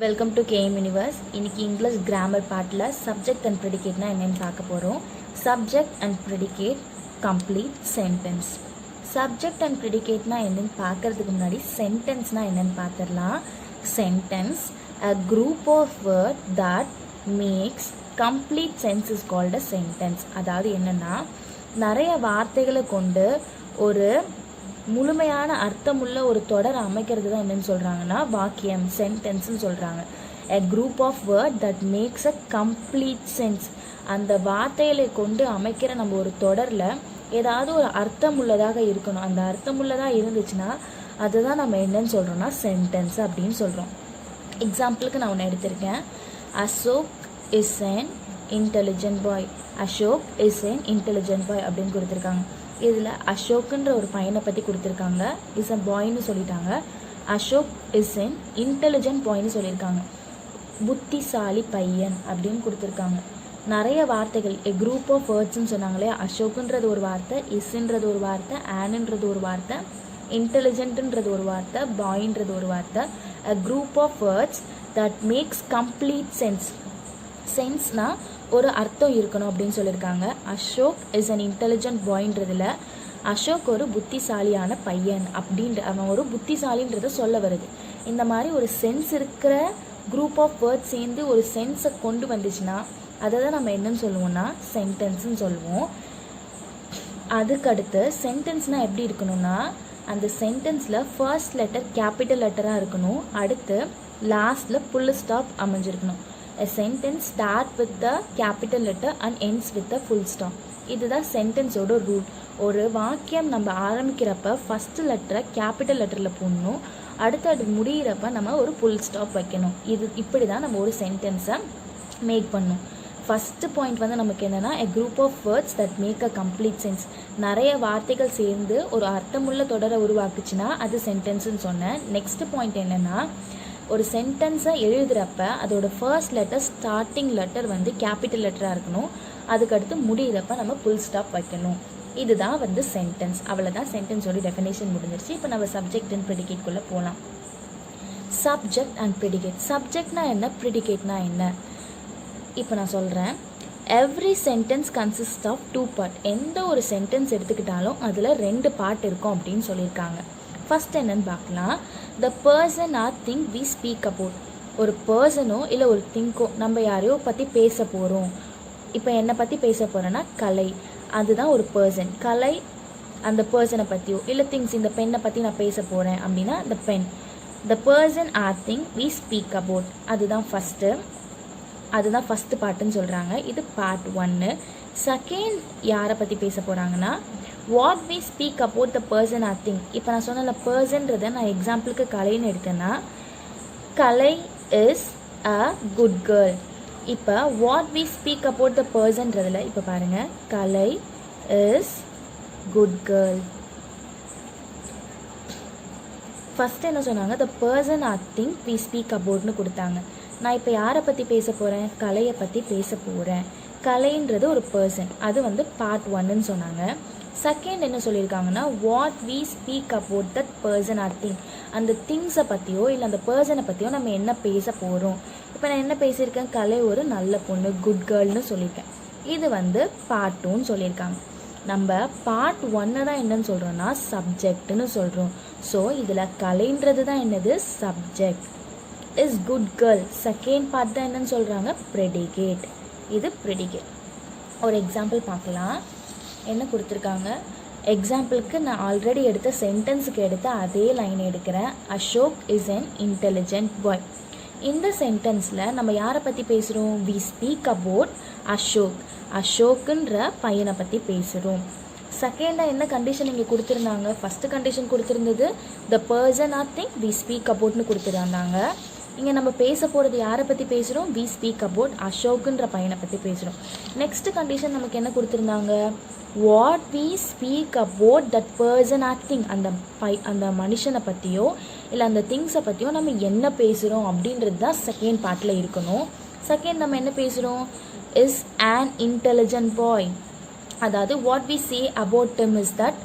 Welcome to KM universe. இன்னைக்கு English grammar பார்ட்டில் subject and ப்ரெடிகேட்னா என்னென்னு பார்க்க போகிறோம். Subject and predicate complete sentence. Subject and ப்ரெடிகேட்னா என்னென்னு பார்க்கறதுக்கு முன்னாடி சென்டென்ஸ்னால் என்னென்னு பார்த்துடலாம். Sentence a group of words that makes complete sense is called a sentence. அதாவது என்னென்னா நிறைய வார்த்தைகளை கொண்டு ஒரு முழுமையான அர்த்தமுள்ள ஒரு தொடர் அமைக்கிறது தான் என்னன்னு சொல்கிறாங்கன்னா வாக்கியம், சென்டென்ஸ்ன்னு சொல்கிறாங்க. a group of word that makes a complete sense. அந்த வார்த்தைகளை கொண்டு அமைக்கிற நம்ம ஒரு தொடரில் ஏதாவது ஒரு அர்த்தமுள்ளதாக இருக்கணும். அந்த அர்த்தமுள்ளதாக இருந்துச்சுன்னா அதுதான் நம்ம என்னன்னு சொல்கிறோம்னா சென்டென்ஸ் அப்படின்னு சொல்கிறோம். எக்ஸாம்பிளுக்கு நான் ஒன்று எடுத்திருக்கேன். Ashok is an intelligent boy. Ashok is an intelligent boy அப்படின்னு கொடுத்துருக்காங்க. இதில் அசோக்குன்ற ஒரு பையனை பற்றி கொடுத்துருக்காங்க. இஸ் அ பாய்னு சொல்லிட்டாங்க. அசோக் இஸ் an intelligent பாய்னு சொல்லியிருக்காங்க. புத்திசாலி பையன் அப்படின்னு கொடுத்துருக்காங்க. நிறைய வார்த்தைகள் எ குரூப் ஆஃப் வேர்ட்ஸ்ன்னு சொன்னாங்களே. அசோக்குன்றது ஒரு வார்த்தை, இஸ்ன்றது ஒரு வார்த்தை, ஆனுன்றது ஒரு வார்த்தை, இன்டெலிஜென்ட்ன்றது ஒரு வார்த்தை, பாய்ன்றது ஒரு வார்த்தை. a group of words that makes complete sense. சென்ஸ்னால் ஒரு அர்த்தம் இருக்கணும் அப்படின்னு சொல்லியிருக்காங்க. அசோக் இஸ் an intelligent பாய்ன்றதில் அசோக் ஒரு புத்திசாலியான பையன் அப்படின்ற அவன் ஒரு புத்திசாலின்றதை சொல்ல வருது. இந்த மாதிரி ஒரு சென்ஸ் இருக்கிற குரூப் ஆஃப் வேர்ட்ஸ் சேர்ந்து ஒரு சென்ஸை கொண்டு வந்துச்சுன்னா அதை தான் நம்ம என்னன்னு சொல்லுவோம்னா சென்டென்ஸ்ன்னு சொல்லுவோம். அதுக்கடுத்து சென்டென்ஸ்னால் எப்படி இருக்கணும்னா அந்த சென்டென்ஸில் ஃபர்ஸ்ட் லெட்டர் கேபிட்டல் லெட்டராக இருக்கணும். அடுத்து லாஸ்ட்டில் ஃபுல் ஸ்டாப் அமைஞ்சிருக்கணும். a sentence start with the capital letter and ends with the full stop. இதுதான் சென்டென்ஸோட ரூல். ஒரு வாக்கியம் நம்ம ஆரம்பிக்கிறப்ப ஃபஸ்ட்டு லெட்டரை கேபிட்டல் லெட்டரில் போடணும். அடுத்து அது முடிகிறப்ப நம்ம ஒரு ஃபுல் ஸ்டாப் வைக்கணும். இப்படி தான் நம்ம ஒரு சென்டென்ஸை மேக் பண்ணணும். ஃபஸ்ட்டு பாயிண்ட் வந்து நமக்கு என்னென்னா a group of words that make a complete sense. நிறைய வார்த்தைகள் சேர்ந்து ஒரு அர்த்தமுள்ள தொடரை உருவாக்குச்சுன்னா அது சென்டென்ஸ்ன்னு சொன்னேன். நெக்ஸ்ட் பாயிண்ட் என்னென்னா ஒரு சென்டென்ஸை எழுதுகிறப்ப அதோட ஃபர்ஸ்ட் லெட்டர் ஸ்டார்டிங் லெட்டர் வந்து கேபிட்டல் லெட்டராக இருக்கணும். அதுக்கடுத்து முடிகிறப்ப நம்ம ஃபுல் ஸ்டாப் வைக்கணும். இதுதான் வந்து சென்டென்ஸ். அவ்வளோதான் சென்டென்ஸோட டெஃபினேஷன் முடிஞ்சிருச்சு. இப்போ நம்ம சப்ஜெக்ட் அண்ட் ப்ரெடிகேட்குள்ளே போகலாம். Subject and predicate. சப்ஜெக்ட்னா என்ன, ப்ரெடிகேட்னா என்ன? இப்போ நான் சொல்கிறேன். Every sentence consist of 2 part. எந்த ஒரு சென்டென்ஸ் எடுத்துக்கிட்டாலும் அதில் 2 பார்ட் இருக்கும் அப்படின்னு சொல்லியிருக்காங்க. ஃபர்ஸ்ட் என்னன்னு பார்க்கலாம். The person or thing we speak about. ஒரு பர்சனோ இல்லை ஒரு திங்கோ நம்ம யாரையோ பற்றி பேச போகிறோம். இப்போ என்னை பற்றி பேச போகிறேன்னா கலை, அதுதான் ஒரு பர்சன். கலை அந்த பர்சனை பற்றியோ இல்லை திங்ஸ், இந்த பெண்ணை பற்றி நான் பேச போகிறேன் அப்படின்னா the pen. The person or thing we speak about அதுதான் ஃபஸ்ட்டு பார்ட்டுன்னு சொல்கிறாங்க. இது பார்ட் 1. செகண்ட் யாரை பற்றி பேச போகிறாங்கன்னா what we speak about the person or thing. இப்போ நான் சொன்ன பர்சன்றதை நான் எக்ஸாம்பிளுக்கு கலைன்னு எடுத்தேன்னா Kalai is a good girl. இப்போ what we speak about the பர்சன்றதில் இப்போ பாருங்கள் Kalai is good girl. First என்ன சொன்னாங்க, the person or thing we speak அபவுட்னு கொடுத்தாங்க. நான் இப்போ யாரை பற்றி பேச போகிறேன், கலையை பற்றி பேச போகிறேன். கலைன்றது ஒரு பர்சன், அது வந்து பார்ட் 1ன்னு சொன்னாங்க. செகண்ட் என்ன சொல்லியிருக்காங்கன்னா what we speak about that person or thing. அந்த திங்ஸை பற்றியோ இல்லை அந்த பர்சனை பற்றியோ நம்ம என்ன பேச போகிறோம். இப்போ நான் என்ன பேசியிருக்கேன், கலை ஒரு நல்ல பொண்ணு, குட் கேர்ள்னு சொல்லியிருக்கேன். இது வந்து பார்ட் 2ன்னு சொல்லியிருக்காங்க. நம்ம பார்ட் 1 தான் என்னன்னு சொல்கிறோன்னா சப்ஜெக்ட்னு சொல்கிறோம். ஸோ இதில் கலைன்றது தான் என்னது, subject. Is good girl second part தான் என்னன்னு சொல்கிறாங்க, ப்ரெடிகேட். இது ப்ரெடிகேட். ஒரு எக்ஸாம்பிள் பார்க்கலாம். என்ன கொடுத்துருக்காங்க, எக்ஸாம்பிளுக்கு நான் ஆல்ரெடி எடுத்த சென்டென்ஸுக்கு எடுத்த அதே லைன் எடுக்கிறேன். Ashok is an intelligent boy. இந்த சென்டென்ஸில் நம்ம யாரை பற்றி பேசுகிறோம், வி ஸ்பீக் அபவுட் அசோக். அசோக்குன்ற பையனை பற்றி பேசுகிறோம். செகண்டாக என்ன கண்டிஷன் இங்கே கொடுத்துருந்தாங்க, ஃபஸ்ட்டு கண்டிஷன் கொடுத்துருந்தது the person or thing we speak அபவுட்னு கொடுத்துருந்தாங்க. இங்கே நம்ம பேச போகிறது யாரை பற்றி பேசுகிறோம், வி ஸ்பீக் அபவுட் அசோக்குன்ற பையனை பற்றி பேசுகிறோம். நெக்ஸ்ட் கண்டிஷன் நமக்கு என்ன கொடுத்துருந்தாங்க, what we speak about that person or thing. அந்த மனுஷனை பற்றியோ இல்லை அந்த திங்ஸை பற்றியோ நம்ம என்ன பேசுகிறோம் அப்படின்றது தான் செகண்ட் பார்ட்டில் இருக்கணும். செகண்ட் நம்ம என்ன பேசுகிறோம், இஸ் an intelligent பாய். அதாவது what we say about him is that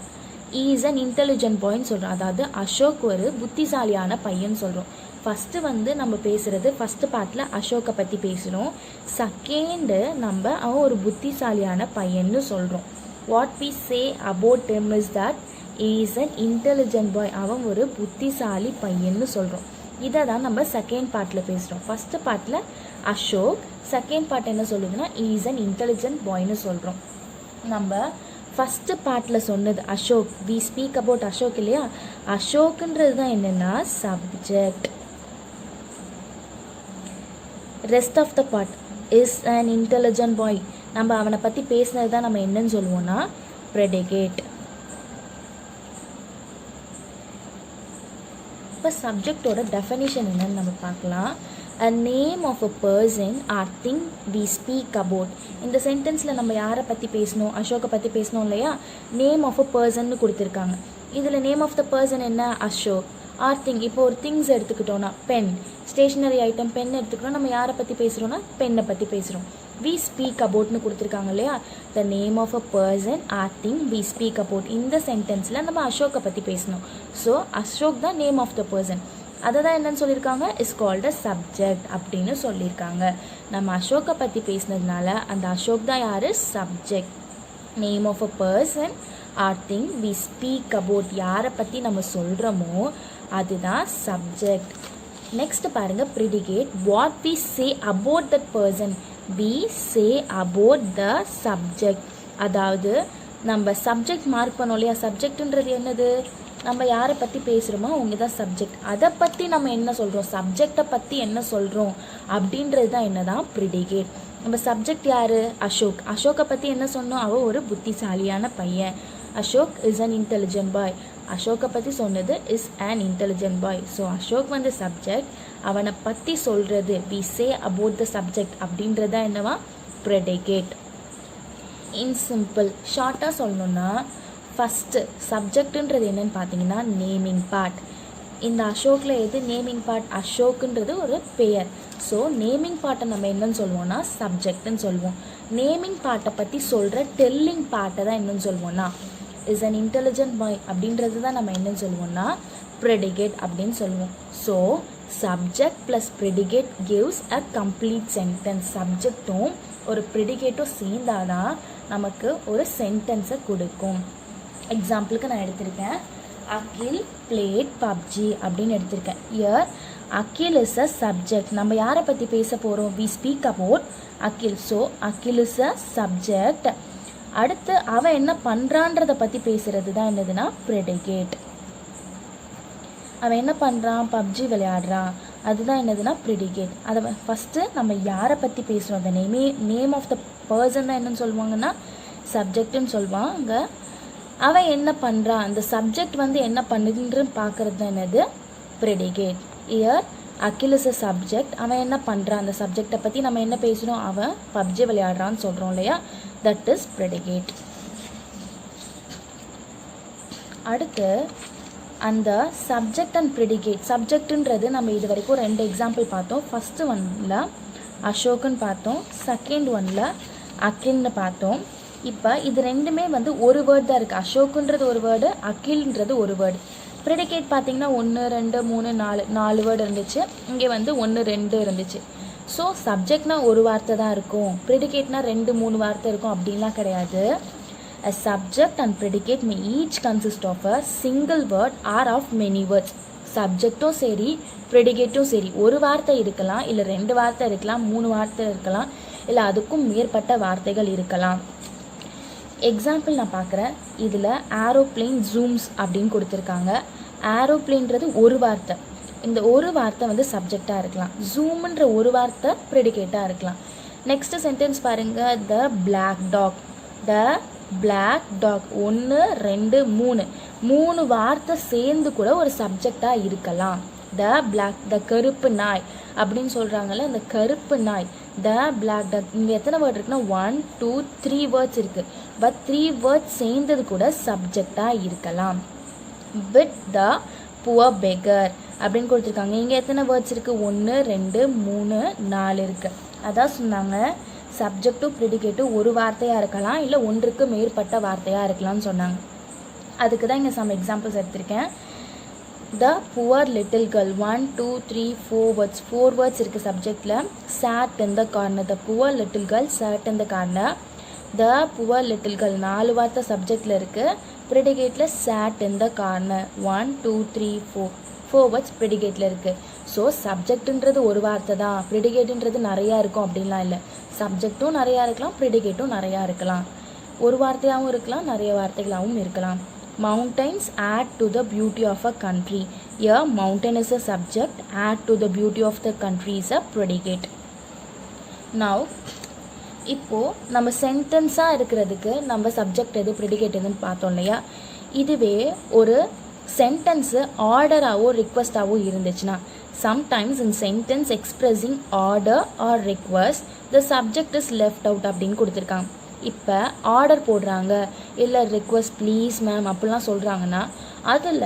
he is an intelligent பாய்ன்னு சொல்கிறோம். அதாவது அசோக் ஒரு புத்திசாலியான பையன் சொல்கிறோம். ஃபஸ்ட்டு வந்து நம்ம பேசுகிறது ஃபஸ்ட்டு பார்ட்டில் அசோக்கை பற்றி பேசுகிறோம். செகண்டு நம்ம அவன் ஒரு புத்திசாலியான பையன்னு சொல்கிறோம். What we say about him is that he is an intelligent boy. அவன் ஒரு புத்திசாலி பையன்னு சொல்கிறோம். இதை தான் நம்ம செகண்ட் பார்ட்டில் பேசுகிறோம். ஃபஸ்ட்டு பார்ட்டில் அசோக், செகண்ட் பார்ட் என்ன சொல்லுதுன்னா he is an intelligent boyன்னு சொல்கிறோம். நம்ம ஃபஸ்ட்டு பார்ட்டில் சொன்னது Ashok, we speak about Ashok இல்லையா, அசோக்குன்றது தான் என்னென்னா subject. Rest of the part is an intelligent boy. நம்ம அவனை பற்றி பேசினது தான் நம்ம என்னன்னு சொல்லுவோம்னா ப்ரெடிகேட். இப்போ சப்ஜெக்டோட டெஃபினிஷன் என்னன்னு நம்ம பார்க்கலாம். a name of a person or thing we speak about. இந்த சென்டென்ஸில் நம்ம யாரை பற்றி பேசணும், அசோக்கை பற்றி பேசணும் இல்லையா, நேம் ஆஃப் அ பர்சன்னு கொடுத்துருக்காங்க. இதில் நேம் ஆஃப் த பர்சன் என்ன, அசோக். ஆர் திங், இப்போ ஒரு திங்ஸ் எடுத்துக்கிட்டோன்னா பென், ஸ்டேஷ்னரி ஐட்டம் பென் எடுத்துக்கிட்டோம், நம்ம யாரை பற்றி பேசுகிறோன்னா பென்னை பற்றி பேசுகிறோம். வி ஸ்பீக் அபவுட்னு கொடுத்துருக்காங்க இல்லையா, the name of a person or thing we speak about. இந்த சென்டென்ஸில் நம்ம அசோக்கை பற்றி பேசணும். ஸோ அசோக் தான் நேம் ஆஃப் த பர்சன். அதை தான் என்னன்னு சொல்லியிருக்காங்க, இஸ் கால்ட் அ சப்ஜெக்ட் அப்படின்னு சொல்லியிருக்காங்க. நம்ம அசோக்கை பற்றி பேசினதுனால அந்த அசோக் தான் யார், subject. Name of a person or thing we speak about, யாரை பற்றி நம்ம சொல்கிறோமோ அதுதான் சப்ஜெக்ட். நெக்ஸ்ட் பாருங்கள் predicate. What we say about that person, we say about the subject. அதாவது நம்ம சப்ஜெக்ட் மார்க் பண்ணோம் இல்லையா, சப்ஜெக்ட்ன்றது என்னது, நம்ம யாரை பற்றி பேசுகிறோமோ அவங்க தான் சப்ஜெக்ட். அதை பற்றி நம்ம என்ன சொல்கிறோம், சப்ஜெக்டை பற்றி என்ன சொல்கிறோம் அப்படின்றது தான் என்ன தான் ப்ரிடிகேட். நம்ம சப்ஜெக்ட் யார், அசோக். அசோக்கை பற்றி என்ன சொன்னோம், அவன் ஒரு புத்திசாலியான பையன். Ashok is an intelligent boy. அசோக்கை பற்றி சொன்னது is an intelligent boy. So Ashok வந்து சப்ஜெக்ட், அவனை பற்றி சொல்கிறது we say about the subject அப்படின்றத என்னவா ப்ரெடிகேட். இன் சிம்பிள் ஷார்ட்டாக சொல்லணுன்னா ஃபஸ்ட்டு சப்ஜெக்டுன்றது என்னன்னு பார்த்தீங்கன்னா நேமிங் பார்ட். இந்த அசோக்கில் எது நேமிங் பார்ட், அசோக்குன்றது ஒரு பெயர். ஸோ நேமிங் பார்ட்டை நம்ம என்னன்னு சொல்லுவோம்னா சப்ஜெக்ட்னு சொல்லுவோம். நேமிங் பார்ட்டை பற்றி சொல்கிற டெல்லிங் பார்ட்டை தான் என்னன்னு சொல்லுவோம்னா இஸ் an intelligent boy அப்படின்றது தான் நம்ம என்னன்னு சொல்லுவோம்னா ப்ரெடிகேட் அப்படின்னு சொல்லுவோம். So subject plus predicate gives a complete sentence. சப்ஜெக்டும் ஒரு ப்ரெடிகேட்டும் சேர்ந்தாதான் நமக்கு ஒரு சென்டென்ஸை கொடுக்கும். எக்ஸாம்பிளுக்கு நான் எடுத்திருக்கேன், அகில் பிளேட் பப்ஜி அப்படின்னு எடுத்திருக்கேன். Here Akhil is a subject. நம்ம யாரை பற்றி பேச போகிறோம், we speak about Akhil. So Akhil is a subject. அடுத்து அவன் என்ன பண்ணுறான்றதை பற்றி பேசுகிறது தான் என்னதுன்னா ப்ரெடிகேட். அவன் என்ன பண்ணுறான், பப்ஜி விளையாடுறான், அதுதான் என்னதுன்னா ப்ரெடிகேட். அதை ஃபஸ்ட்டு நம்ம யாரை பற்றி பேசுகிறோம், அந்த நேம் ஆஃப் த பர்சன் தான் என்னன்னு சொல்லுவாங்கன்னா சப்ஜெக்ட்னு சொல்லுவாங்க. அவன் என்ன பண்ணுறான், அந்த சப்ஜெக்ட் வந்து என்ன பண்ணுதுன்னு பார்க்குறது தான் என்னது predicate. Here Akhil is a subject. அவன் என்ன பண்ணுறான், அந்த சப்ஜெக்டை பற்றி நம்ம என்ன பேசுகிறோம், அவன் பப்ஜி விளையாடுறான்னு சொல்கிறோம் இல்லையா, தட் இஸ் ப்ரெடிகேட். அடுத்து அந்த சப்ஜெக்ட் அண்ட் ப்ரெடிகேட். சப்ஜெக்ட்ன்றது நம்ம இது வரைக்கும் 2 எக்ஸாம்பிள் பார்த்தோம். ஃபஸ்ட்டு ஒன்னில் அசோக்குன்னு பார்த்தோம், செகண்ட் ஒன்னில் அகில்னு பார்த்தோம். இப்போ இது ரெண்டுமே வந்து ஒரு வேர்ட் தான் இருக்குது. அசோக்குன்றது ஒரு வேர்டு, அகில்ன்றது ஒரு வேர்டு. ப்ரெடிகேட் பார்த்தீங்கன்னா 1 2 3 4 வேர்டு இருந்துச்சு, இங்கே வந்து 1 2 இருந்துச்சு. ஸோ சப்ஜெக்ட்னா ஒரு வார்த்தை தான் இருக்கும், ப்ரெடிகேட்னா 2 3 வார்த்தை இருக்கும் அப்படின்லாம் கிடையாது. A subject and predicate may each consist of a single word or of many words. சப்ஜெக்டும் சரி ப்ரெடிகேட்டும் சரி ஒரு வார்த்தை இருக்கலாம், இல்லை 2 வார்த்தை இருக்கலாம், 3 வார்த்தை இருக்கலாம், இல்லை அதுக்கும் மேற்பட்ட வார்த்தைகள் இருக்கலாம். எக்ஸாம்பிள் நான் பார்க்குறேன். இதில் ஏரோப்ளேன் ஜூம்ஸ் அப்படின்னு கொடுத்துருக்காங்க. ஏரோப்ளேன்றது ஒரு வார்த்தை, இந்த ஒரு வார்த்தை வந்து சப்ஜெக்டாக இருக்கலாம். ஜூம்ன்ற ஒரு வார்த்தை ப்ரெடிகேட்டாக இருக்கலாம். நெக்ஸ்ட் சென்டென்ஸ் பாருங்கள், த பிளாக் டாக். த பிளாக் டாக் 1 2 3 வார்த்தை சேர்ந்து கூட ஒரு சப்ஜெக்டாக இருக்கலாம். த பிளாக், த கருப்பு நாய் அப்படின்னு சொல்கிறாங்கல்ல, இந்த கருப்பு நாய், த பிளாக் டாக். இங்கே எத்தனை வேர்ட் இருக்குன்னா 1 2 3 வேர்ட்ஸ் இருக்குது. பட் 3 வேர்ட்ஸ் சேர்ந்தது கூட சப்ஜெக்டாக இருக்கலாம். வித் த புவர் பெகர் அப்படின்னு கொடுத்துருக்காங்க. இங்கே எத்தனை வேர்ட்ஸ் இருக்குது, 1 2 3 4 இருக்குது. அதான் சொன்னாங்க, சப்ஜெக்டும் ப்ரெடிகேட்டும் ஒரு வார்த்தையாக இருக்கலாம், இல்லை ஒன்றுக்கு மேற்பட்ட வார்த்தையாக இருக்கலாம்னு சொன்னாங்க. அதுக்கு தான் இங்கே சம் எக்ஸாம்பிள்ஸ் எடுத்திருக்கேன். த poor little girl 1 2 3 4 words 4 words இருக்குது சப்ஜெக்டில். sat in the corner, the poor little girl sat in the corner. The poor little girl 4 வார்த்தை சப்ஜெக்டில் இருக்குது. ப்ரிடிகேட்டில் sat in the corner 1 2 3 4 words ப்ரிடிகேட்டில் இருக்குது. ஸோ சப்ஜெக்ட்டுன்றது ஒரு வார்த்தை தான், ப்ரிடிகேட்டுன்றது நிறையா இருக்கும் அப்படின்லாம் இல்லை. சப்ஜெக்ட்டும் நிறையா இருக்கலாம், ப்ரிடிகேட்டும் நிறையா இருக்கலாம். ஒரு வார்த்தையாகவும் இருக்கலாம், நிறைய வார்த்தைகளாகவும் இருக்கலாம். Mountains add to the beauty of a country. Here mountain is a subject, add to the beauty of the country is a predicate. Now இப்போது நம்ம சென்டென்ஸாக இருக்கிறதுக்கு நம்ம சப்ஜெக்ட் எது ப்ரிடிகேட் எதுன்னு பார்த்தோம் இல்லையா. இதுவே ஒரு சென்டென்ஸு ஆர்டராகவோ ரிக்வஸ்டாகவோ இருந்துச்சுன்னா, sometimes in sentence expressing order or request the subject is left out அப்படின்னு கொடுத்துருக்காங்க. இப்போ ஆர்டர் போடுறாங்க, இல்லை ரிக்வஸ்ட் ப்ளீஸ் மேம் அப்படிலாம் சொல்கிறாங்கன்னா அதில்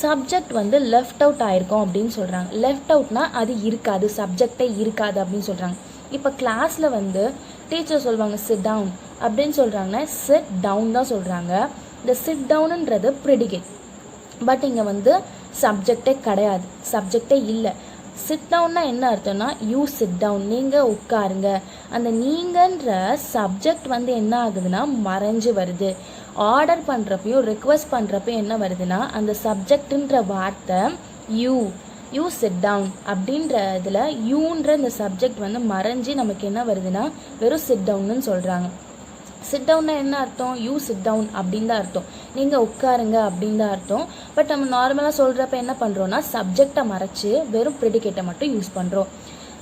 சப்ஜெக்ட் வந்து லெஃப்ட் அவுட் ஆகிருக்கும் அப்படின்னு சொல்கிறாங்க. லெஃப்ட் அவுட்னா அது இருக்காது, சப்ஜெக்டே இருக்காது அப்படின்னு சொல்கிறாங்க. இப்போ கிளாஸில் வந்து டீச்சர் சொல்லுவாங்க சிட் டவுன் அப்படின்னு சொல்கிறாங்கன்னா சிட் டவுன் தான் சொல்கிறாங்க. இந்த சிட் டவுனுன்றது ப்ரிடிகேட், பட் இங்கே வந்து சப்ஜெக்டே கிடையாது, சப்ஜெக்டே இல்லை. சிட் டவுன்னா என்ன அர்த்தம்னா யூ சிட் டவுன், நீங்கள் உட்காருங்க. அந்த நீங்கன்ற சப்ஜெக்ட் வந்து என்ன ஆகுதுன்னா மறைஞ்சு வருது. ஆர்டர் பண்ணுறப்பையும் ரிக்வெஸ்ட் பண்ணுறப்பையும் என்ன வருதுன்னா அந்த சப்ஜெக்டுன்ற வார்த்தை யூ சிட் டவுன் அப்படின்ற இதில் யூன்ற இந்த சப்ஜெக்ட் வந்து மறைஞ்சி நமக்கு என்ன வருதுன்னா வெறும் சிட் டவுன்னு சொல்கிறாங்க. சிட் டவுன்னா என்ன அர்த்தம்? யூ சிட் டவுன் அப்படின்னு தான் அர்த்தம், நீங்கள் உட்காருங்க அப்படின்னு தான் அர்த்தம். பட் நம்ம நார்மலாக சொல்கிறப்ப என்ன பண்ணுறோன்னா சப்ஜெக்டை மறைச்சி வெறும் ப்ரிடிகேட்டை மட்டும் யூஸ் பண்ணுறோம்.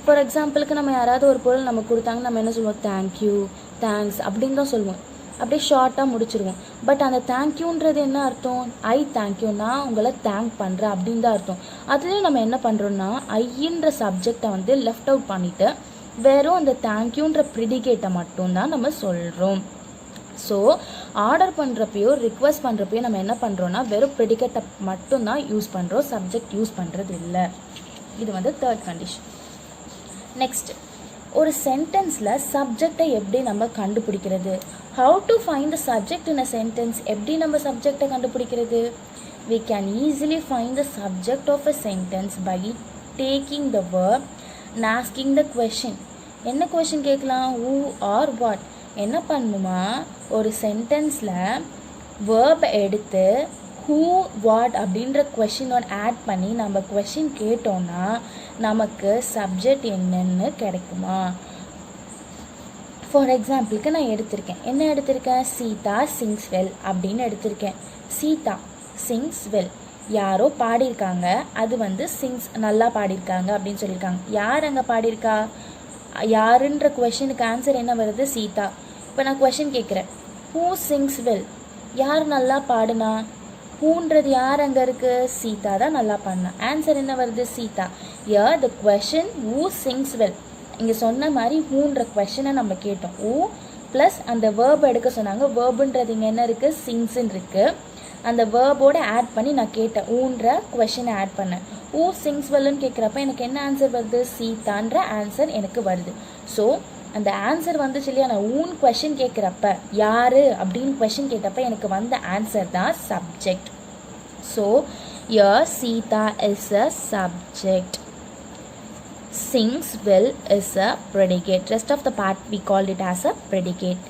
ஃபார் எக்ஸாம்பிளுக்கு நம்ம யாராவது ஒரு பொருள் நம்ம கொடுத்தாங்க, நம்ம என்ன சொல்லுவோம்? தேங்க்யூ, தேங்க்ஸ் அப்படின்னு தான் சொல்லுவோம், அப்படியே ஷார்ட்டாக முடிச்சிருவோம். பட் அந்த தேங்க்யூன்றது என்ன அர்த்தம்? ஐ தேங்க்யூ, நான் உங்களை தேங்க் பண்ணுறேன் அப்படின்னு தான் அர்த்தம். அதுலேயும் நம்ம என்ன பண்ணுறோன்னா ஐன்ற சப்ஜெக்டை வந்து லெஃப்ட் அவுட் பண்ணிவிட்டு வெறும் அந்த தேங்க்யூன்ற ப்ரிடிகேட்டை மட்டும்தான் நம்ம சொல்கிறோம். ஸோ ஆர்டர் பண்ணுறப்பையோ ரிக்வெஸ்ட் பண்ணுறப்பையோ நம்ம என்ன பண்ணுறோன்னா வெறும் ப்ரிடிகேட்டை மட்டும்தான் யூஸ் பண்ணுறோம், சப்ஜெக்ட் யூஸ் பண்ணுறது இல்லை. இது வந்து தேர்ட் கண்டிஷன். நெக்ஸ்ட், ஒரு சென்டென்ஸில் சப்ஜெக்டை எப்படி நம்ம கண்டுபிடிக்கிறது? How to find the subject in a sentence? எப்படி நம்ம சப்ஜெக்டை கண்டுபிடிக்கிறது? we can easily find the subject of a sentence by taking the verb and asking the question. என்ன கொஷின் கேட்கலாம்? who or what. என்ன பண்ணுமா, ஒரு சென்டென்ஸில் வேர்ப் எடுத்து who what அப்படின்ற கொஷினோட ஆட் பண்ணி நம்ம கொஷின் கேட்டோன்னா நமக்கு சப்ஜெக்ட் என்னன்னு கிடைக்குமா? ஃபார் எக்ஸாம்பிளுக்கு நான் எடுத்திருக்கேன், என்ன எடுத்திருக்கேன்? சீதா சிங்ஸ் வெல் அப்படின்னு எடுத்திருக்கேன். சீதா சிங்ஸ் வெல், யாரோ பாடியிருக்காங்க, அது வந்து சிங்ஸ் நல்லா பாடியிருக்காங்க அப்படின்னு சொல்லியிருக்காங்க. யார் அங்கே பாடியிருக்கா? யாருன்ற கொஷனுக்கு ஆன்சர் என்ன வருது? சீதா. இப்போ நான் கொஷின் கேட்குறேன், ஹூ சிங்ஸ் வெல், யார் நல்லா பாடுனா? ஹூன்றது யார் அங்கே இருக்குது? சீதா தான் நல்லா பாடினா. ஆன்சர் என்ன வருது? Sita. Here the question who sings well. இங்கே சொன்ன மாதிரி ஹூன்ற கொஷனை நம்ம கேட்டோம். ஹூ ப்ளஸ் அந்த வேர்ப் எடுக்க சொன்னாங்க. வேர்புன்றது இங்கே என்ன இருக்குது? சிங்ஸ்ன்னு இருக்குது. அந்த வேர்போடு ஆட் பண்ணி நான் கேட்டேன், ஊன்ற கொஷனை ஆட் பண்ணேன். ஊ சிங்ஸ் வெல்லுன்னு கேட்குறப்ப எனக்கு என்ன ஆன்சர் வருது? சீதான்ற ஆன்சர் எனக்கு வருது. ஸோ அந்த ஆன்சர் வந்துச்சு இல்லையா, நான் ஊன் கொஷின் கேட்குறப்ப யார் அப்படின்னு கொஷின் கேட்டப்ப எனக்கு வந்த ஆன்சர் தான் subject. So here Sita is a subject, sings well is a predicate. Rest of the part we called it as a predicate.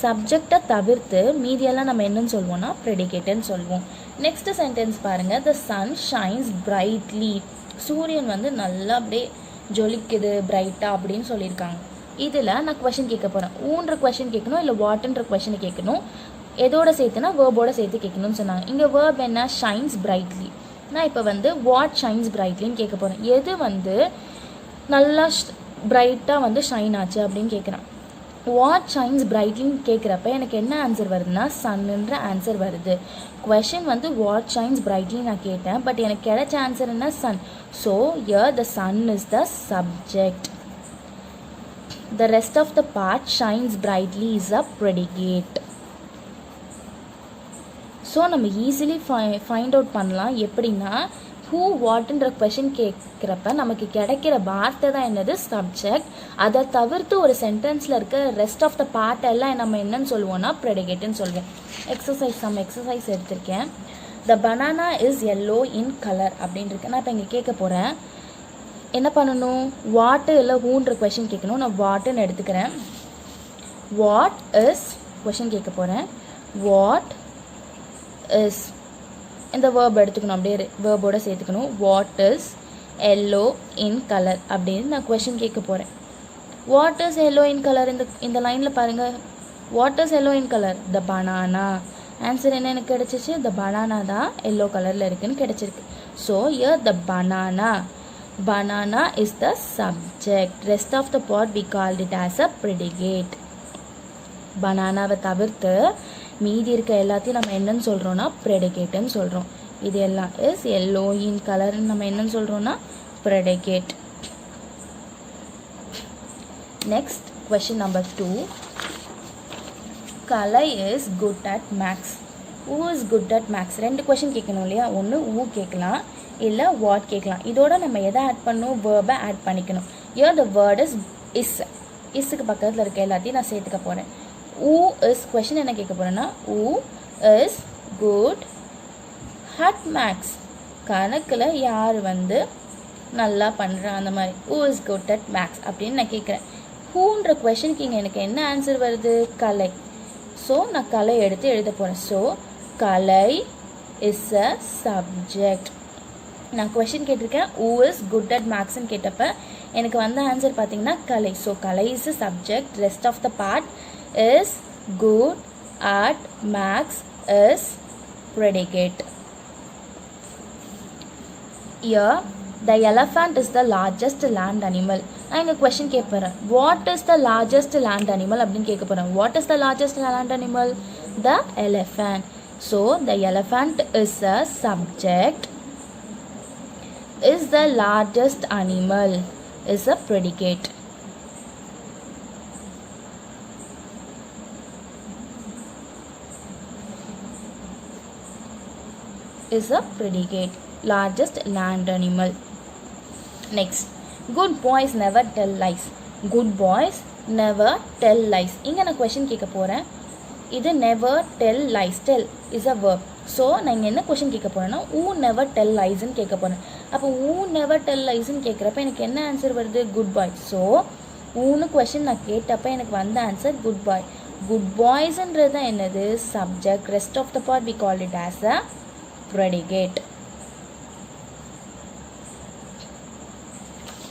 சப்ஜெக்டை தவிர்த்து மீதியெல்லாம் நம்ம என்னன்னு சொல்லுவோம்னா ப்ரெடிகேட்டுன்னு சொல்லுவோம். நெக்ஸ்ட் சென்டென்ஸ் பாருங்கள், த சன் ஷைன்ஸ் பிரைட்லி. சூரியன் வந்து நல்லா அப்படியே ஜொலிக்குது பிரைட்டாக அப்படின்னு சொல்லியிருக்காங்க. இதில் நான் கொஷின் கேட்க போகிறேன். ஊன்ற கொஷின் கேட்கணும், இல்லை வாட்ன்ற கொஷினை கேட்கணும். எதோட சேர்த்துனா வேர்போட சேர்த்து கேட்கணும்னு சொன்னாங்க. இங்கே வேர்ப் என்ன? Shines brightly. நான் இப்போ வந்து வாட் ஷைன்ஸ் பிரைட்லின்னு கேட்க போகிறேன். எது வந்து நல்லா பிரைட்டாக வந்து ஷைன் ஆச்சு அப்படின்னு கேட்குறேன். வாட் ஷைன்ஸ் பிரைட்லின்னு கேட்குறப்ப எனக்கு என்ன ஆன்சர் வருதுன்னா சன்னுன்ற ஆன்சர் வருது. கொஷின் வந்து வாட் ஷைன்ஸ் பிரைட்லி நான் கேட்டேன், பட் எனக்கு கிடைச்ச ஆன்சர் என்ன? Sun. So here the sun is the subject. The rest of the part shines brightly is a predicate. So நம்ம ஈஸிலி ஃபைண்ட் அவுட் பண்ணலாம். எப்படின்னா ஹூ வாட்ன்ற கொஷின் கேட்குறப்ப நமக்கு கிடைக்கிற வார்த்தை தான் என்னது? சப்ஜெக்ட். அதை தவிர்த்து ஒரு சென்டென்ஸில் இருக்க ரெஸ்ட் ஆஃப் த பார்ட் எல்லாம் நம்ம என்னன்னு சொல்லுவோம்னா ப்ரெடிகேட்டுன்னு சொல்லுவேன். எக்ஸசைஸ் எடுத்திருக்கேன். த banana is yellow in colour அப்படின்னு இருக்கு. நான் இப்போ இங்கே கேட்க போகிறேன். என்ன பண்ணணும்? வாட்டு இல்லை ஹூன்ற கொஷின் கேட்கணும். நான் வாட்டுன்னு எடுத்துக்கிறேன். வாட் இஸ் கொஷின் கேட்க போகிறேன். வாட் இஸ் இந்த வேர்ப் எடுத்துக்கணும், அப்படியே வேர்போட சேர்த்துக்கணும். What is yellow in colour அப்படின்னு நான் கொஷின் கேட்க போகிறேன். What is yellow in colour, இந்த லைனில் பாருங்கள். What is yellow in colour? The banana. Answer என்ன எனக்கு கிடச்சிச்சு? த பனானா தான் எல்லோ கலரில் இருக்குன்னு கிடச்சிருக்கு. So year the banana is the subject. Rest of the part we called it as a predicate. பனானாவை தவிர்த்து மீதி இருக்க எல்லாத்தையும் நம்ம என்னன்னு சொல்கிறோன்னா ப்ரெடிகேட்டுன்னு சொல்கிறோம். இது எல்லாம் இஸ் எல்லோ இன் கலர்னு நம்ம என்னன்னு சொல்கிறோன்னா predicate. Next question number 2. Kalai is good at maths. Who is good at maths. 2 question கேட்கணும் இல்லையா? ஒன்று ஊ கேட்கலாம், இல்லை வாட் கேட்கலாம். இதோட நம்ம எதை ஆட் பண்ணணும்? வேர்பை ஆட் பண்ணிக்கணும். Here the word is. இஸ்ஸுக்கு பக்கத்தில் இருக்க எல்லாத்தையும் நான் சேர்த்துக்க போகிறேன். ஊ இஸ் கொஷின் என்ன கேட்க போகிறேன்னா, who is good at maths. கணக்கில் யார் நல்லா பண்ணுறா அந்த மாதிரி. Who is good at maths அப்படின்னு நான் கேட்குறேன். ஹூன்ற கொஷனுக்கு இங்கே எனக்கு என்ன ஆன்சர் வருது? கலை. ஸோ நான் கலை எடுத்து எழுத போகிறேன். So Kalai is a subject. நான் கொஷின் கேட்டிருக்கேன் ஊ இஸ் குட் அட் மேக்ஸ்ன்னு கேட்டப்போ எனக்கு ஆன்சர் பார்த்தீங்கன்னா Kalai. So Kalai is a subject. Rest of the part is good at maths is predicate. Here the elephant is the largest land animal. நான் இங்கே question கேட்பறேன். What is the largest land animal அப்படின்னு கேட்க போகிறேன். What is the largest land animal? The elephant. So the elephant is a subject. Is the largest animal is a predicate. Is a predicate. Largest land animal. Next, good boys never tell lies. Good boys never tell lies. இங்கே நான் question கேட்க போகிறேன். இது never tell lies. Tell is a verb. So நான் இங்கே என்ன question கேட்க போகிறேன்னா ஊ நெவர் டெல் லைஸ்ன்னு கேட்க போகிறேன். அப்போ ஊ நெவர் டெல் லைஸ்ன்னு கேட்குறப்ப எனக்கு என்ன ஆன்சர் வருது? Good boy. ஸோ ஊன்னு கொஷின் நான் கேட்டப்போ எனக்கு ஆன்சர் குட் பாய். குட் பாய்ஸ்ன்றது தான் என்னது? Subject. Rest of the part we call it as a predicate.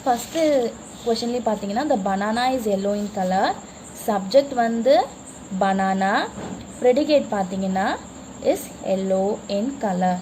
First கொஷின்லேயே பார்த்தீங்கன்னா the banana is yellow in color. Subject banana. predicate பார்த்தீங்கன்னா is yellow in color.